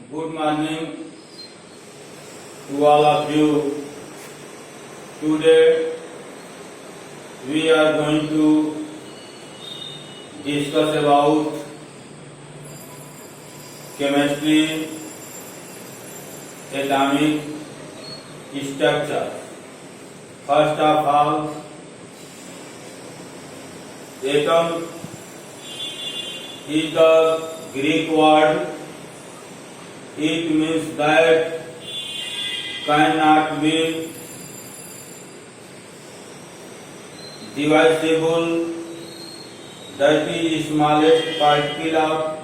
Good morning to all of you. Today we are going to discuss about chemistry, atomic structure. First of all, atom is the Greek word. It means that cannot be divisible, that is smallest particle of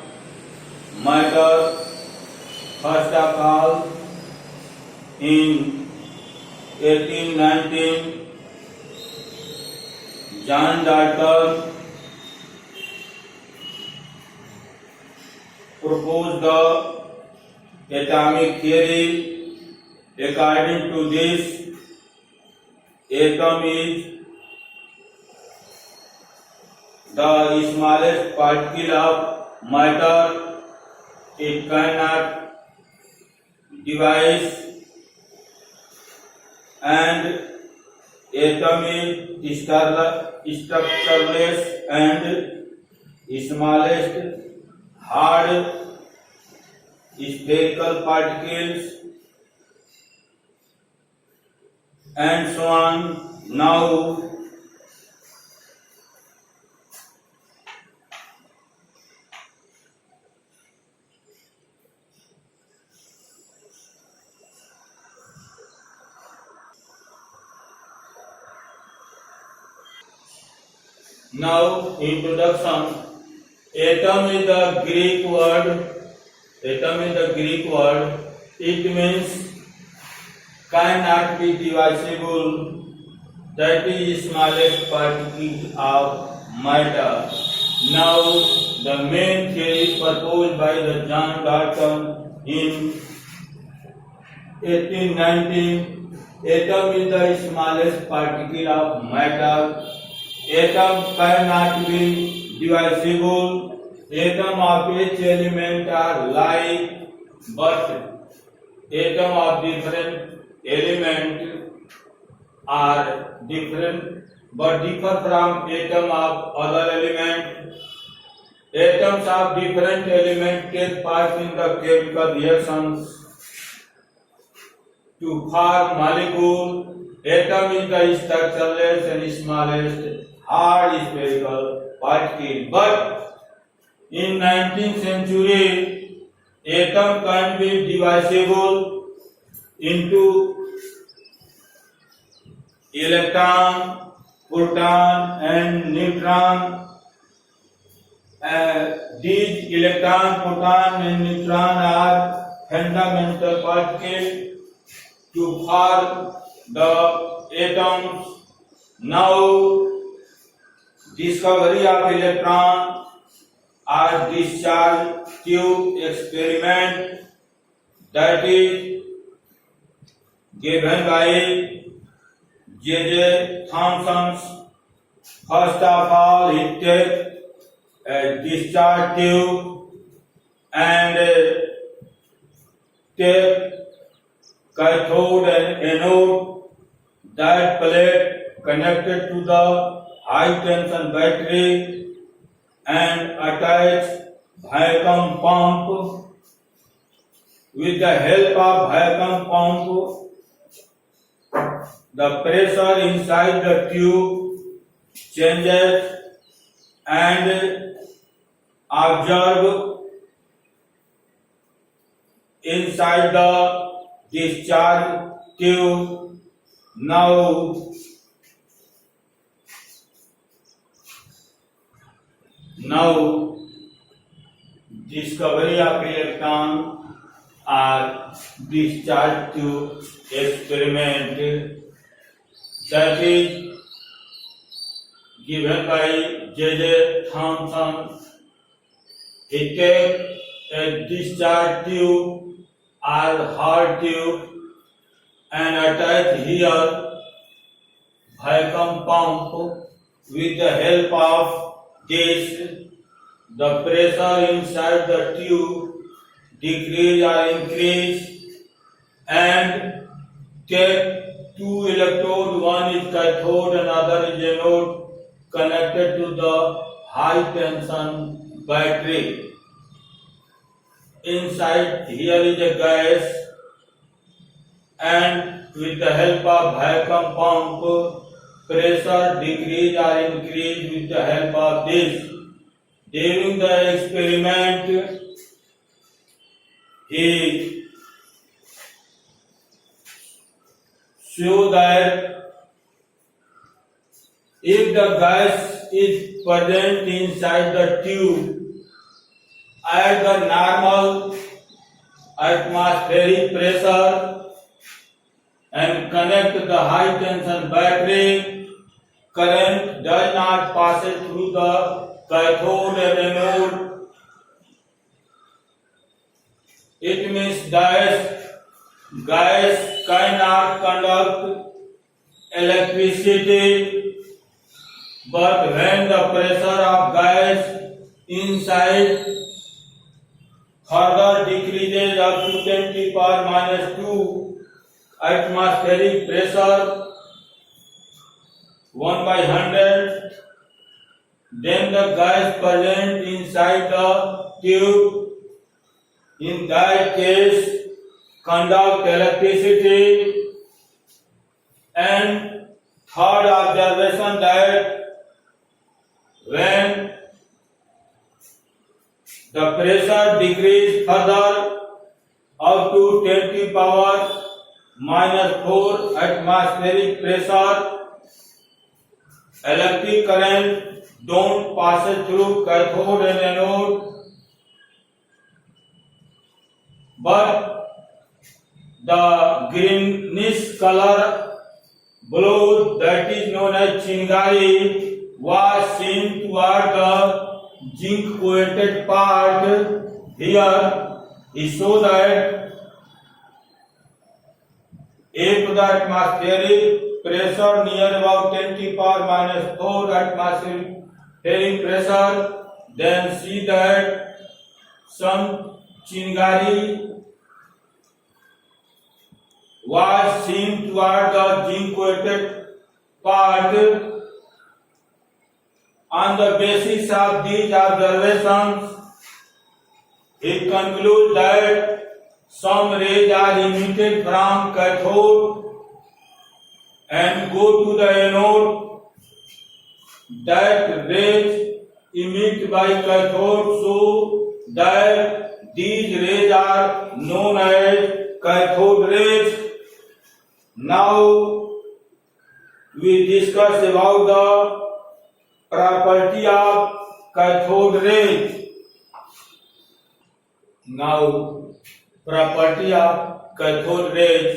matter. First of all, in 1819, John Dalton proposed the atomic theory. According to this, atom is the smallest particle of matter. It cannot divide, and atom is structureless and smallest hard spherical particles, and so on. Now, introduction. Atom is the Greek word. It means cannot be divisible, that is smallest particle of matter. Now, the main theory proposed by the John Dalton in 1819. Atom is the smallest particle of matter. Atom cannot be divisible. Atom of each element are like, but atom of different element are different, but differ from atom of other element. Atoms of different element take part in the chemical reactions to form molecule. Atom is the structureless and smallest hard spherical particle, but in 19th century, atom can be divisible into electron, proton, and neutron. These electron, proton, and neutron are fundamental particles to form the atoms. Now, discovery of electron are discharge tube experiment, that is given by J.J. Thomson. First of all, he take a discharge tube and take cathode and anode, that plate connected to the high tension battery, and attach vacuum pump. With the help of vacuum pump, the pressure inside the tube changes and absorbed inside the discharge tube. Now, discovery of electron are discharge tube experiment, that is given by J.J. Thomson. He take a discharge tube or hard tube and attach here vacuum pump. With the help of this, the pressure inside the tube decrease or increase, and take two electrodes, one is cathode and other is anode, connected to the high tension battery. Inside here is a gas, and with the help of vacuum pump, pressure decrease or increase with the help of this. During the experiment, he showed that if the gas is present inside the tube at the normal atmospheric pressure and connect the high tension battery, current does not pass through the cathode and anode. It means gas cannot conduct electricity, but when the pressure of gas inside further decreases up to 10 to the power minus 2 atmospheric pressure 1/100, then the gas present inside the tube in that case conduct electricity. And third observation, that when the pressure decrease further up to 10 to the power minus 4 atmospheric pressure, electric current don't pass through cathode and anode, but the greenish color blue, that is known as chingari, was seen toward the zinc coated part. Here he showed that if the atmospheric pressure near about 10 to the power minus 4 atmospheric pressure, then see that some chingari was seen toward the zinc coated part. On the basis of these observations, he concludes that some rays are emitted from cathode and go to the anode. That rays emitted by cathode show that these rays are known as cathode rays. Now we discuss about the property of cathode rays. Now, property of cathode rays.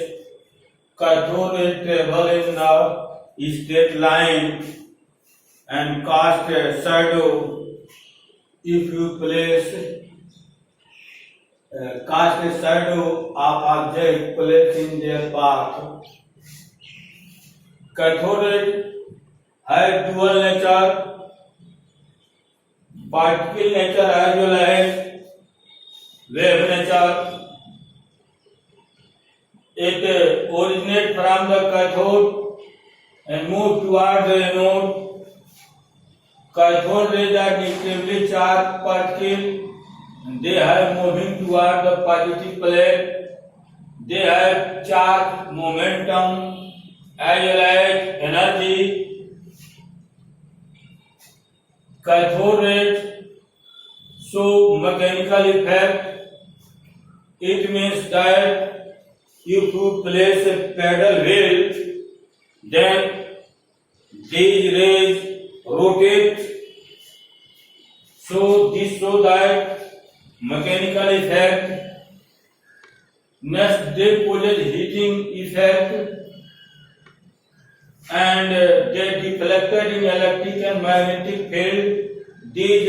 Cathode rays travel in a straight line and cast a shadow. If you cast a shadow of object placed in their path. Cathode rays have dual nature, particle nature as well as wave nature. It originates from the cathode and move toward the anode. Cathode rays are negatively charged particle. They are moving toward the positive plate. They have charge, momentum, as well as energy. Cathode rays show mechanical effect. It means that if you place a paddle wheel, then these rays rotate. So this shows that mechanical effect. Next, they possess heating effect, and they deflected in electric and magnetic field. These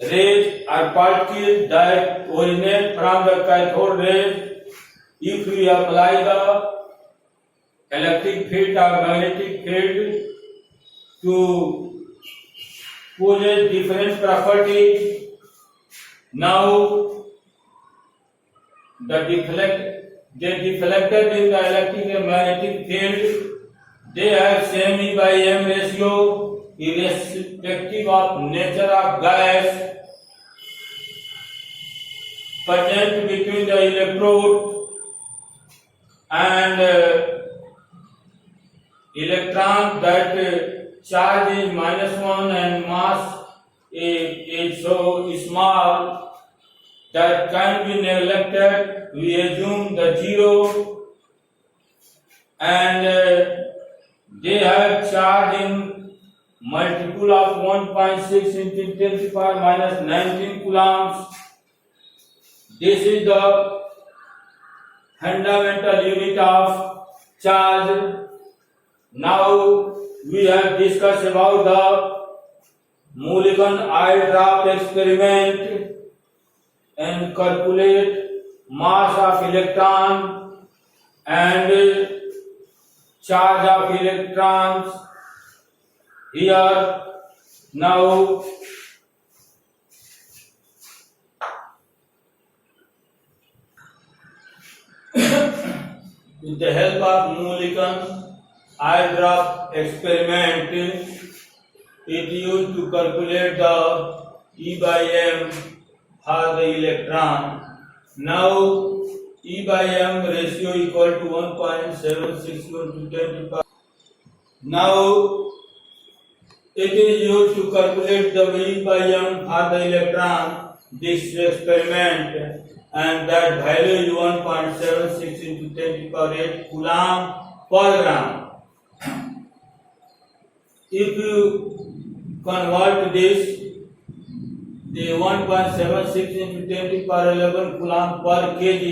rays are particles that originate from the cathode rays. If we apply the electric field or magnetic field to possess different properties, now they deflected in the electric and magnetic field. They have same E by M ratio irrespective of nature of gas present between the electrode and electron. That charge is -1 and mass is so small that can be neglected. We assume the zero, and they have charge in multiple of 1.6 into 10 to the power minus 19 coulombs. This is the fundamental unit of charge. Now we have discussed about the Mulligan eye drop experiment and calculate mass of electron and charge of electrons here. Now with the help of Mulligan eye drop experiment, it used to calculate the E by M for the electron. Now E by M ratio equal to 1.761 to 10 to the power. Now it is used to calculate the E by M for the electron, this experiment, and that value is 1.76 into 10 to the power 8 coulomb per gram. If you convert this, the 1.76 into 10 to the power 11 coulomb per kg,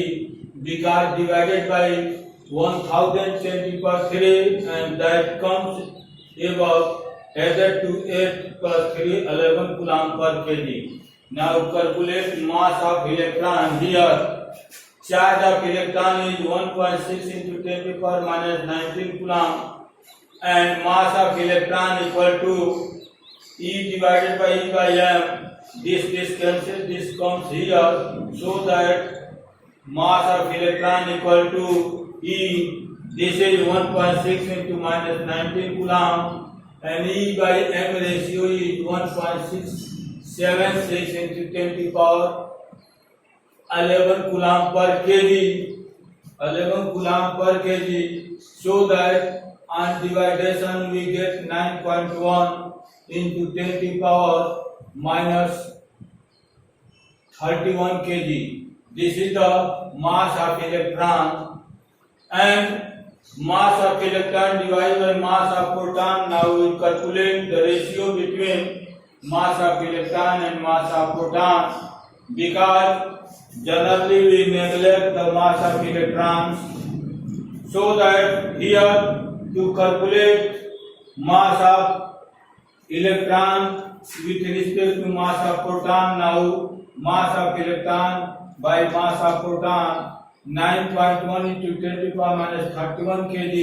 because divided by 1000 10 to the power 3, and that comes about added to 8 plus 3 11 coulomb per kg. Now calculate mass of electron here. Charge of electron is 1.6 into 10 to the power minus 19 coulomb, and mass of electron equal to E divided by E by M. This cancels, this comes here, so that mass of electron equal to E. This is 1.6 into minus 19 coulomb, and E by M ratio is 1.676 into 10 to the power 11 coulomb per kg. 11 coulomb per kg, so that on dividation we get 9.1 into 10 to the power minus 31 kg. This is the mass of electron, and mass of electron divided by mass of proton. Now we calculate the ratio between mass of electron and mass of proton, because generally we neglect the mass of electrons, so that here to calculate mass of electron with respect to mass of proton. Now mass of electron by mass of proton 9.1 into 10 to the power minus 31 kg,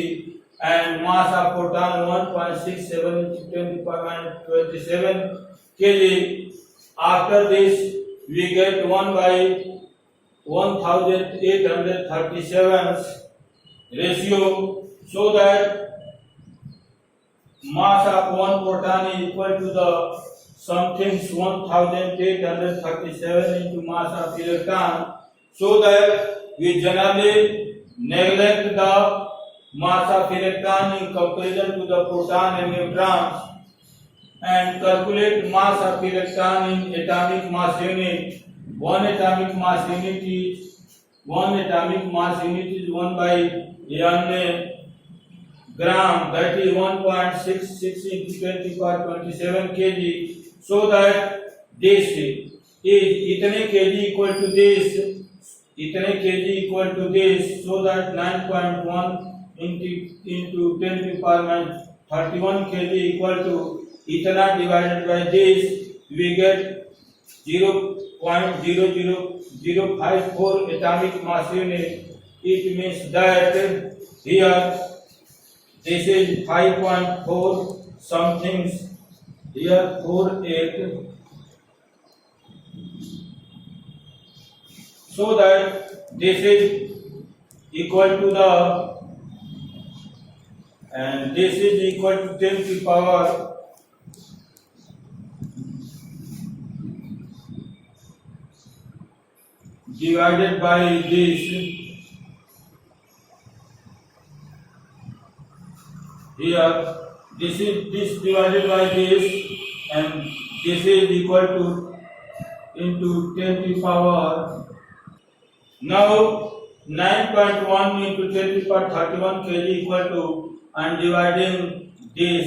and mass of proton 1.67 into 10 to the power minus 27 kg. After this we get 1 by 1837 ratio, so that mass of one proton is equal to the something 1837 into mass of electron, so that we generally neglect the mass of electron in comparison to the proton and neutrons, and calculate mass of electron in atomic mass unit. One atomic mass unit is 1 by n gram, that is 1.66 into 10 to the power 27 kg, so that this is itne kg equal to this, so that 9.1 into 10 to the power minus 31 kg equal to itna divided by this, we get 0.00054 atomic mass unit. It means that here this is 5.4 something, here 48. so that this is equal to the, and this is equal to 10 to the power divided by this. Here this is this divided by this, and this is equal to into 10 to the power. Now 9.1 into 10 to the power 31 kg equal to, I am dividing this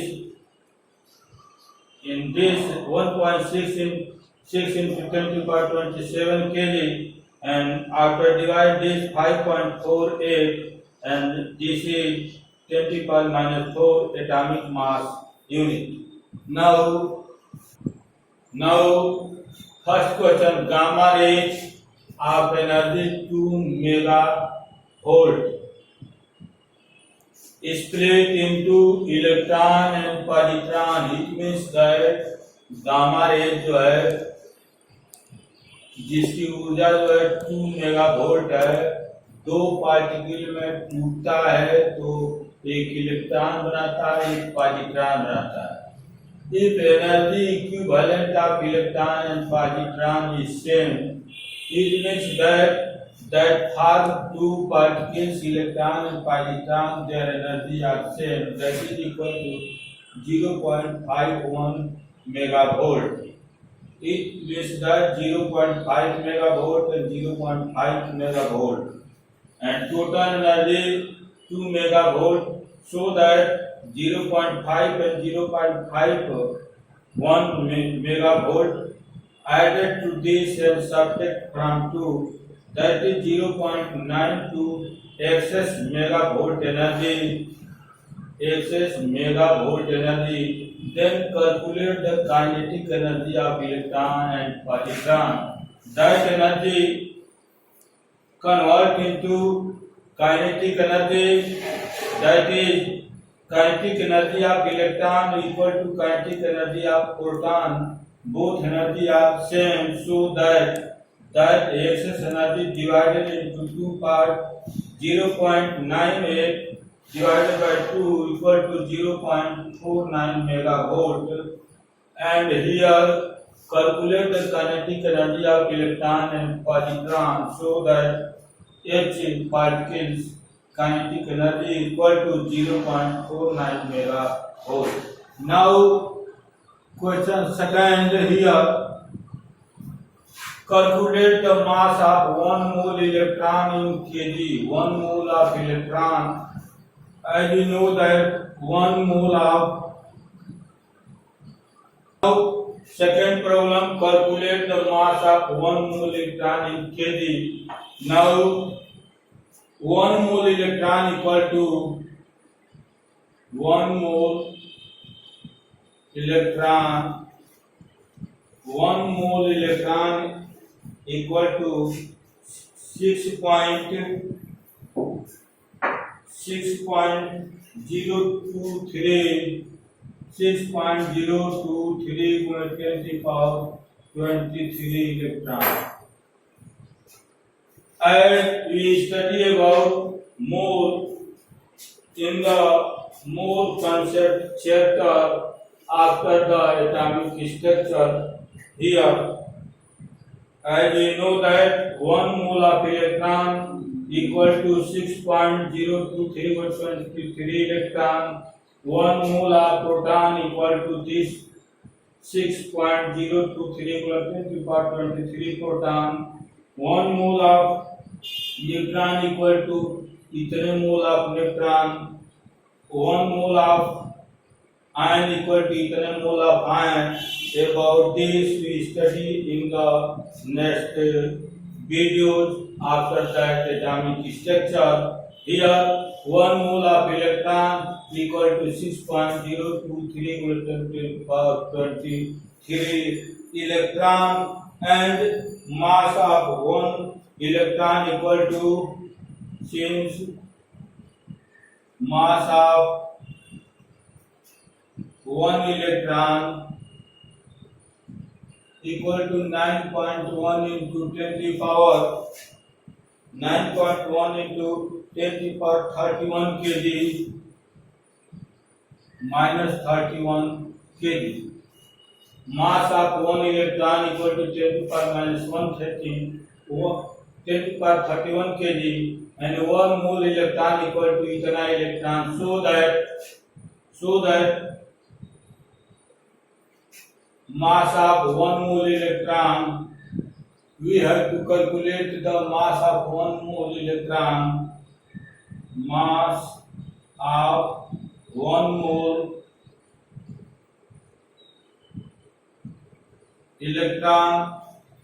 in this 1.6 in 6 into 10 to the power 27 kg, and after divide this 5.48, and this is 10 to the power minus 4 atomic mass unit. Now first question, gamma rays of energy 2 megavolt split into electron and positron. It means that gamma rays जो है जिसकी ऊर्जा जो है 2 megavolt है, दो particle में टूटता है तो एक इलेक्ट्रॉन बनाता है, एक पॉजिट्रॉन बनाता है. If energy equivalent of electron and positron is same, it means that for two particles, electron and positron, their energy are same. That is equal to 0.51 megavolt. It means that 0.5 megavolt and 0.5 megavolt, and total energy 2 megavolt. So that 0.5 and 0.51 megavolt added to this and subtract from 2, that is 0.92 excess megavolt energy. Then calculate the kinetic energy of electron and positron. That energy convert into kinetic energy, that is kinetic energy of electron equal to kinetic energy of proton. Both energy are same, so that excess energy divided into two parts, 0.98 divided by 2 equal to 0.49 megavolt. And here calculate the kinetic energy of electron and positron, so that each particle's kinetic energy equal to 0.49 megavolt. Now question second, here calculate the mass of 1 mole electron in kg. 1 mole of electron, as you know that 1 mole of. Now second problem, calculate the mass of 1 mole electron in kg. Now 1 mole electron equal to 1 mole electron equal to 6.023 गुणित 10 to the power 23 electron. And we study about mole in the mole concept chapter after the atomic structure. Here, as we know that 1 mole of electron equal to 6.023 electron, 1 mole of proton equal to this 6.023 23 proton, 1 mole of neutron equal to इतने mole of neutron, 1 mole of ion equal to इतने mole of ion. About this we study in the next videos after that atomic structure. Here 1 mole of electron equal to 6.023 × 10⁻23 electron, and mass of 1 electron equal to, since mass of 1 electron equal to 9.1 into 10 to the power 9.1 into 10 to the power 31 kg minus 31 kg. Mass of one electron equal to 10 to the power minus 130, 10 to the power 31 kg, and 1 mole electron equal to इतना electron. So that mass of 1 mole electron, we have to calculate the mass of 1 mole electron. Mass of 1 mole electron,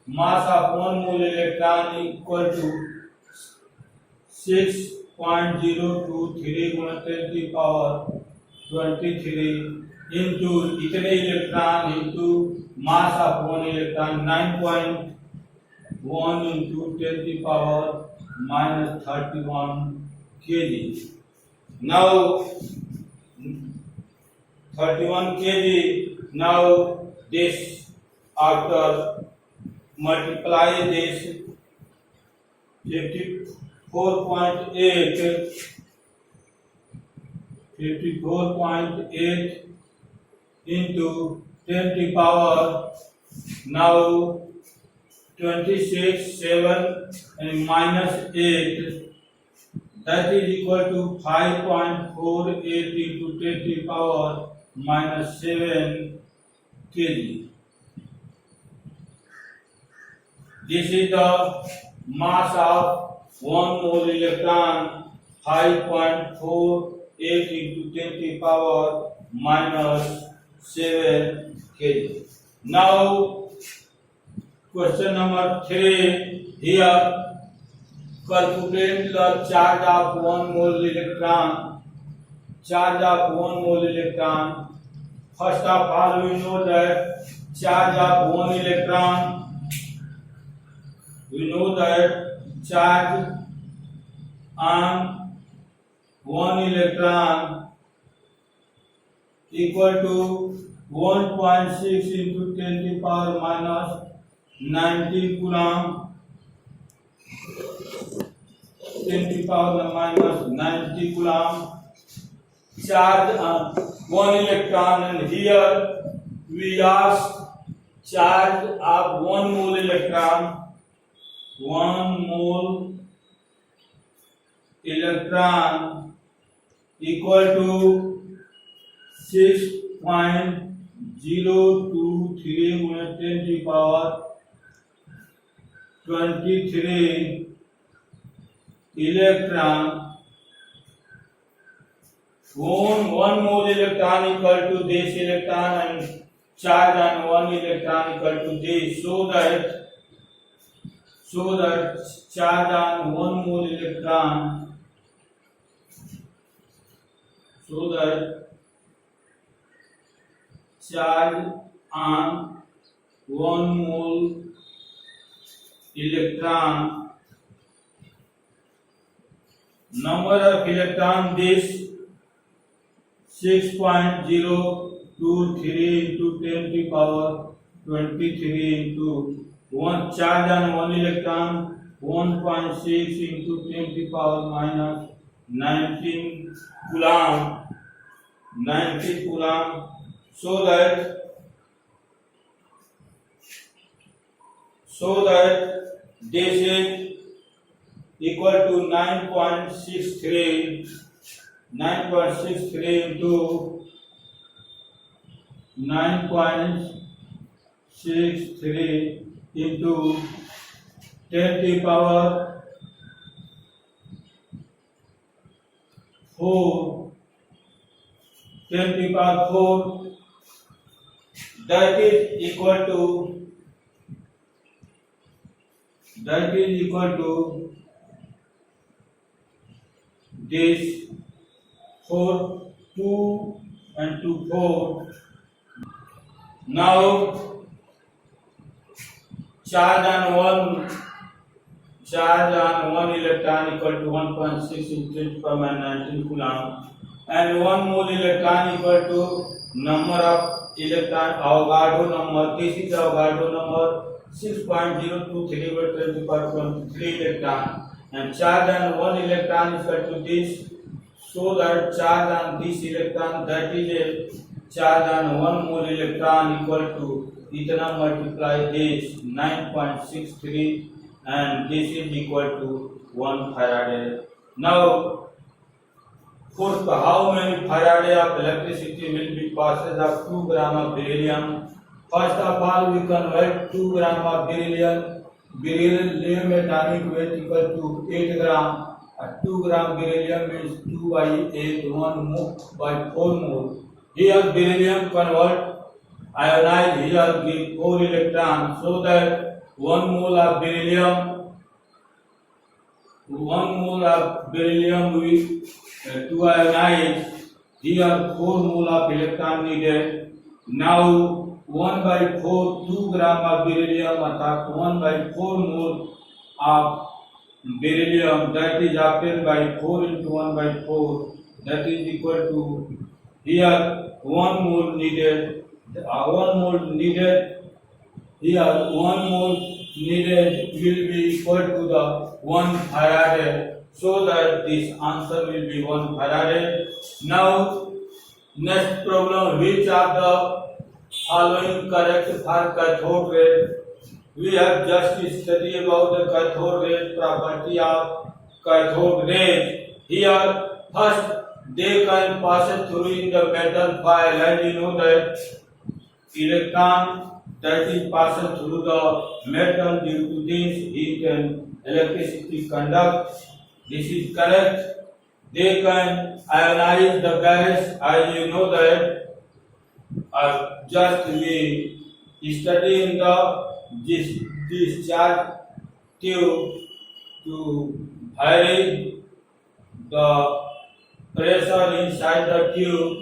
mass of 1 mole electron equal to 6.023 गुणा 10 to the power 23 into इतने electron into mass of 1 electron 9.1 into 10 to the power minus 31 kg. Now 31 kg. Now this, after multiply this 54.8 into 10 to the power now 26, 7 and minus 8, that is equal to 5.48 into 10 to the power minus 7 kg. This is the mass of 1 mole electron, 5.48 into 10 to the power minus 7 kg. Now question number 3, here calculate the charge of 1 mole electron. Charge of 1 mole electron. First of all, we know that charge of 1 electron. We know that charge on 1 electron equal to 1.6 into 10 to the power minus 90 coulomb. 10 to the power minus 90 coulomb. Charge on 1 electron, and here we ask charge of 1 mole electron. 1 mole electron equal to 6.023 गुणा 10 to the power 23 electron. 1 mole electron equal to this electron, and charge on 1 electron equal to this, so that charge on 1 mole electron, charge on 1 mole electron, number of electron this 6.023 into 10 to the power 23 into 1 charge on 1 electron 1.6 into 10 to the power minus 19 coulomb, so that this is equal to 9.63 into 9.63 into 10 to the power 4, 10 to the power 4, that is equal to this 4, 2 and 2, 4. Now charge on 1 electron equal to 1.6 into 10 to the power 19 coulomb, and 1 mole electron equal to number of electron, Avogadro number. This is Avogadro number 6.023 by 10 to the power 23 electron. and charge on one electron is equal to this, so that charge on this electron, that is a charge on one mole electron equal to itna multiply this 9.63 and this is equal to 1 Faraday. Now, for how many Faraday of electricity will be passes of 2 gram of beryllium? First of all, we convert 2 gram of beryllium atomic weight equal to 8 gram. 2 gram beryllium means 2 by 8, 1 by 4 mole. Here beryllium convert ionize, here give 4 electrons, so that 1 mole of beryllium we to ionize, here 4 mole of electron needed. Now 1 by 4, 2 gram of beryllium attack 1 by 4 mole of beryllium, that is obtained by 4 into 1 by 4, that is equal to, here 1 mole needed, here 1 mole needed will be equal to the 1 Faraday, so that this answer will be 1 Faraday. Now next problem, which of the following correct for cathode ray? We have just studied about the cathode ray property of cathode rays. Here first they can pass through in the metal file, and you know that electron that is passed through the metal due to this heat and electricity conduct. This is correct. They can ionize the gas, as you know that just we study in the discharge tube to vary the pressure inside the tube,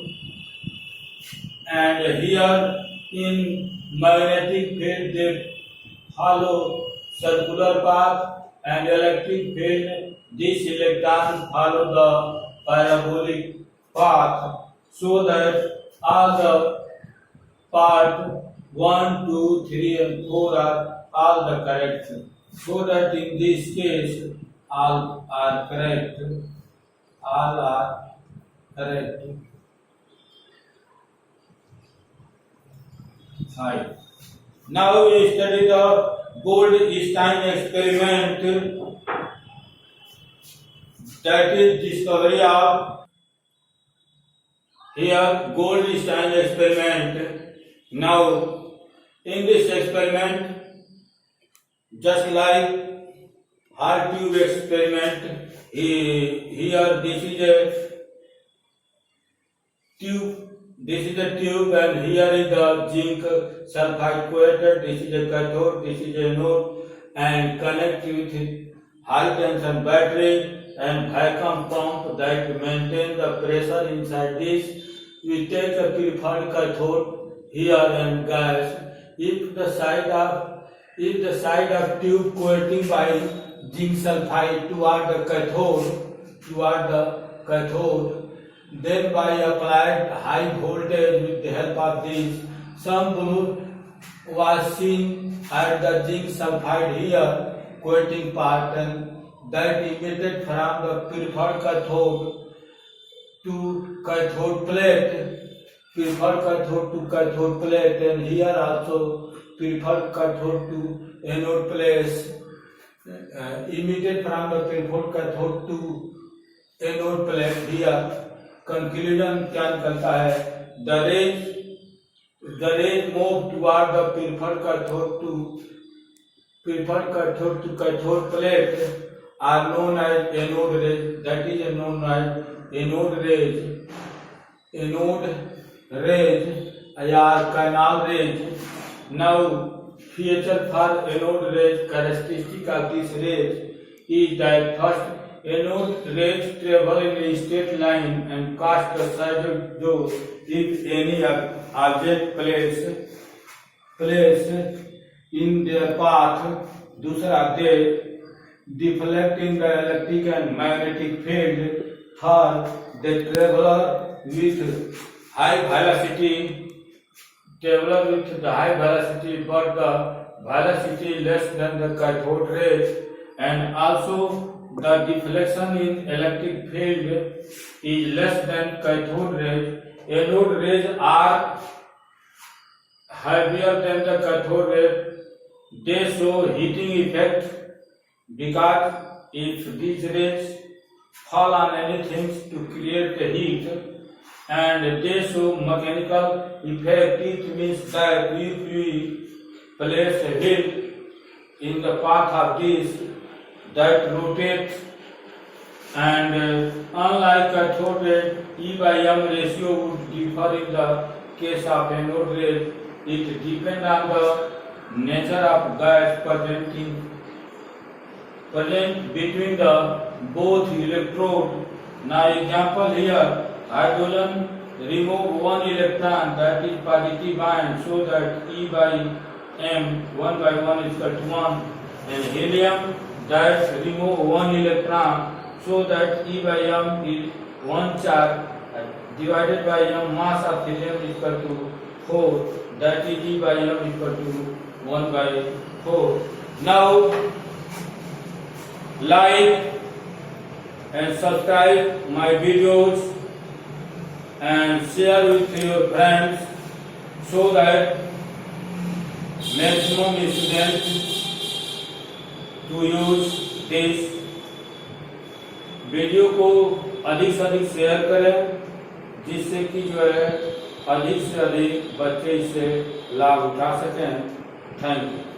and here in magnetic field they follow circular path, and electric field this electron follow the parabolic path, so that all the part 1, 2, 3 and 4 are all the correct, so that in this case all are correct, all are correct. 5. Now we study the Goldstein experiment, that is discovery of here Goldstein experiment. Now in this experiment, just like hard tube experiment, here this is a tube. This is a tube, and here is the zinc sulfide coated. This is a cathode, this is a anode, and connect with high tension battery and vacuum pump that maintain the pressure inside this. We take a purified cathode here and gas. If the side of tube coating by zinc sulfide toward the cathode, then by applied high voltage with the help of this, some blue was seen at the zinc sulfide here coating part, and that emitted from the purified cathode to cathode plate, and here also purified cathode to anode plate, emitted from the purified cathode to anode plate. Here conclusion क्या निकलता है? The rays move toward the purified cathode to cathode plate are known as anode rays. That is known as anode rays. Anode rays are canal rays. Now feature for anode rays, characteristic of this rays is that first, anode rays travel in a straight line and cast the shadow if any object placed in their path. दूसरा, they deflect in the electric and magnetic field. Third, they travel with high velocity, but the velocity less than the cathode rays, and also the deflection in electric field is less than cathode rays. Anode rays are heavier than the cathode rays. They show heating effect because if these rays fall on anything to create the heat, and they show mechanical effect. It means that if we place a wheel in the path of this that rotates, and unlike cathode ray, E by M ratio would differ in the case of anode ray. It depends on the nature of gas present between the both electrode. Now example here, hydrogen remove one electron, that is positive ion, so that E by M 1 by 1 is equal to 1, and helium that remove one electron, so that E by M is 1 charge divided by M mass of helium is equal to 4, that is E by M is equal to 1 by 4. Now like and subscribe my videos and share with your friends so that maximum students to use this video को अधिक से अधिक share करें, जिससे कि जो है अधिक से अधिक बच्चे इससे लाभ उठा सकें। Thank you.